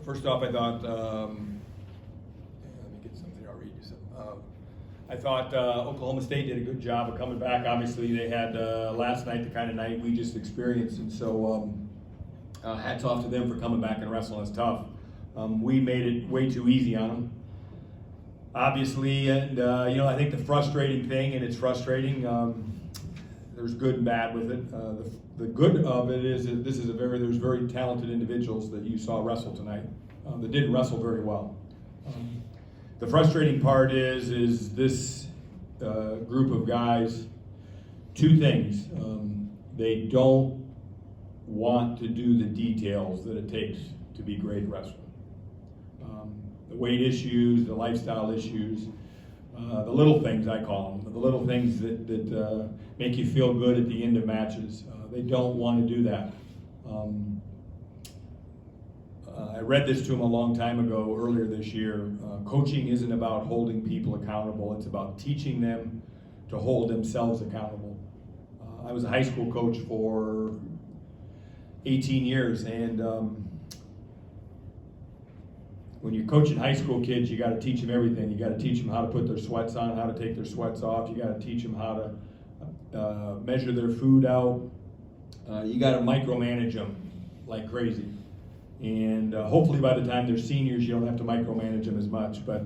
First off, I thought, let me get something, I'll read you some. I thought Oklahoma State did a good job of coming back. Obviously, they had last night the kind of night we just experienced, and so hats off to them for coming back and wrestling us tough. We made it way too easy on them. Obviously, and I think the frustrating thing, and it's frustrating, there's good and bad with it. The good of it is that there's very talented individuals that you saw wrestle tonight that didn't wrestle very well. The frustrating part is this group of guys, two things. They don't want to do the details that it takes to be great at wrestling. The weight issues, the lifestyle issues, the little things, I call them, the little things that make you feel good at the end of matches. They don't want to do that. I read this to them a long time ago, earlier this year. Coaching isn't about holding people accountable, it's about teaching them to hold themselves accountable. I was a high school coach for 18 years, and when you're coaching high school kids, you got to teach them everything. You got to teach them how to put their sweats on, how to take their sweats off. You got to teach them how to measure their food out. You got to micromanage them like crazy. And hopefully by the time they're seniors, you don't have to micromanage them as much. But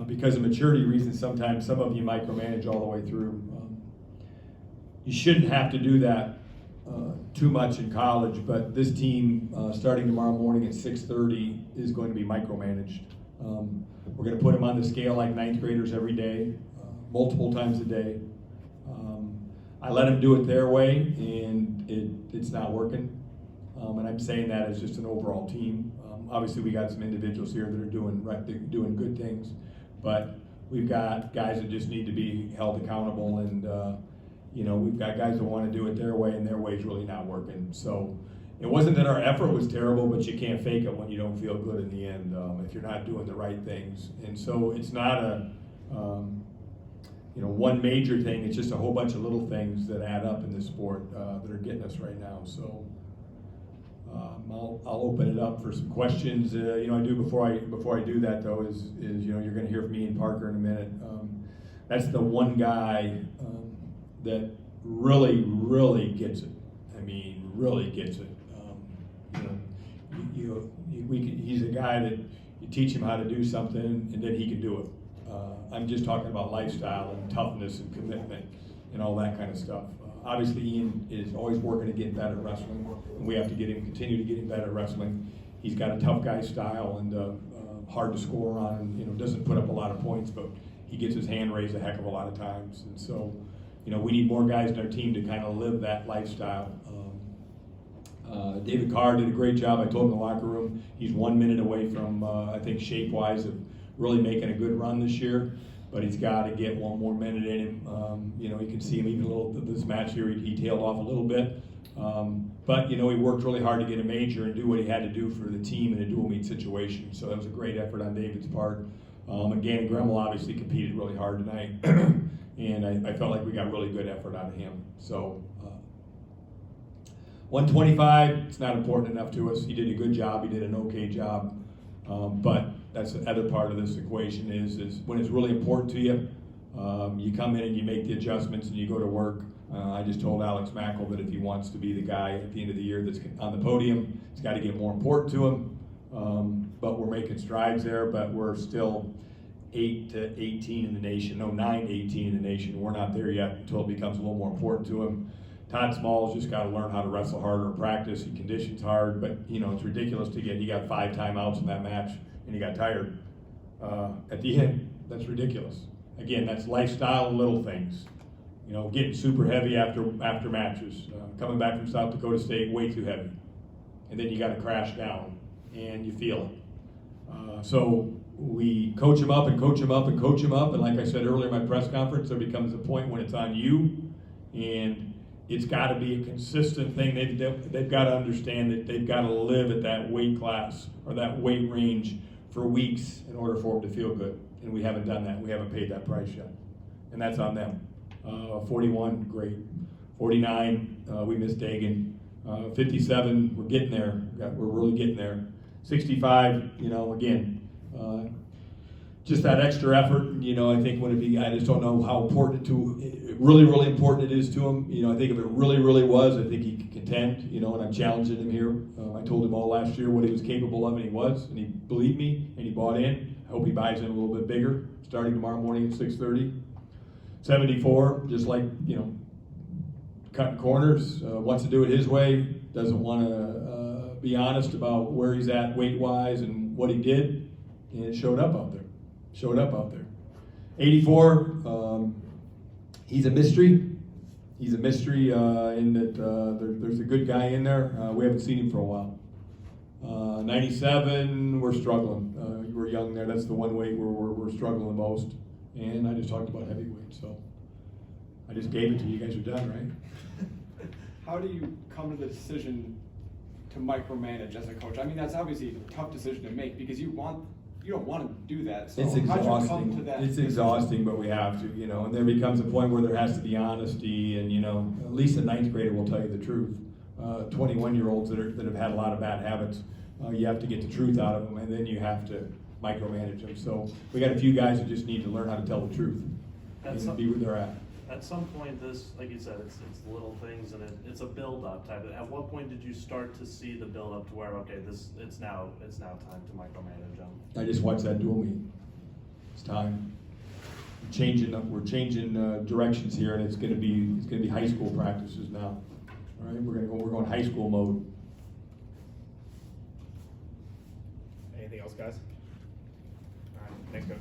because of maturity reasons, sometimes some of you micromanage all the way through. You shouldn't have to do that too much in college, but this team, starting tomorrow morning at 6:30, is going to be micromanaged. We're going to put them on the scale like ninth graders every day, multiple times a day. I let them do it their way, and it's not working. And I'm saying that as just an overall team. Obviously, we got some individuals here that are doing good things, but we've got guys that just need to be held accountable, and we've got guys that want to do it their way, and their way is really not working. So it wasn't that our effort was terrible, but you can't fake it when you don't feel good in the end if you're not doing the right things. And so it's not a one major thing. It's just a whole bunch of little things that add up in this sport that are getting us right now. So I'll open it up for some questions. I do before I do that though is you're going to hear from me and Parker in a minute. That's the one guy that really gets it. I mean, really gets it. He's a guy that you teach him how to do something and then he can do it. I'm just talking about lifestyle and toughness and commitment and all that kind of stuff. Obviously, Ian is always working to get better at wrestling, and we have to continue to get him better at wrestling. He's got a tough guy style and hard to score on, and doesn't put up a lot of points, but he gets his hand raised a heck of a lot of times. And so, we need more guys in our team to kind of live that lifestyle. David Carr did a great job. I told him in the locker room, he's 1 minute away from, I think, shape-wise of really making a good run this year. But he's got to get one more minute in him. You can see him even a little, this match here, he tailed off a little bit. But, he worked really hard to get a major and do what he had to do for the team in a dual meet situation. So that was a great effort on David's part. Again, Gremmel obviously competed really hard tonight. And I felt like we got really good effort out of him. So 125, it's not important enough to us. He did a good job, he did an okay job. But that's the other part of this equation is when it's really important to you, you come in and you make the adjustments and you go to work. I just told Alex Mackel that if he wants to be the guy at the end of the year that's on the podium, it's got to get more important to him. But we're making strides there, but we're still 8 to 18 in the nation. No, 9 to 18 in the nation. We're not there yet until it becomes a little more important to him. Todd Small's just got to learn how to wrestle harder in practice. He conditions hard, but it's ridiculous to he got 5 timeouts in that match and he got tired at the end. That's ridiculous. Again, that's lifestyle and little things. Getting super heavy after matches, coming back from South Dakota State way too heavy, and then you got to crash down and you feel it. So we coach him up and coach him up and coach him up, and like I said earlier in my press conference, there becomes a point when it's on you, and it's got to be a consistent thing. They've got to understand that they've got to live at that weight class or that weight range for weeks in order for them to feel good. And we haven't done that. We haven't paid that price yet. And that's on them. 41, great. 49, we missed Dagan. 57, we're getting there. We're really getting there. 65, you know, again, just that extra effort. You know, I think I just don't know how important really important it is to him. You know, I think if it really was, I think he could contend. You know, and I'm challenging him here. I told him all last year what he was capable of, and he was, and he believed me, and he bought in. I hope he buys in a little bit bigger, starting tomorrow morning at 6:30. 74, just like, you know, cutting corners, wants to do it his way, doesn't want to be honest about where he's at weight-wise and what he did, and it showed up out there. 84, he's a mystery. He's a mystery in that there's a good guy in there. We haven't seen him for a while. 97, we're struggling. You were young there. That's the one weight where we're struggling the most. And I just talked about heavyweight, so I just gave it to you. You guys are done, right? How do you come to the decision to micromanage as a coach? I mean, that's obviously a tough decision to make because you don't want to do that. So it's exhausting. How'd you come to that it's exhausting, but we have to, you know. And there becomes a point where there has to be honesty, and you know, at least a ninth grader will tell you the truth. 21-year-olds that have had a lot of bad habits, you have to get the truth out of them, and then you have to micromanage them. So we got a few guys that just need to learn how to tell the truth and be where they're at. At some point, this, like you said, it's little things, and it's a build-up type. At what point did you start to see the build-up to where, okay, it's now time to micromanage them? I just watched that dual meet. It's time. We're changing directions here, and it's going to be high school practices now. All right, we're going high school mode. Anything else, guys? All right, thanks, Coach.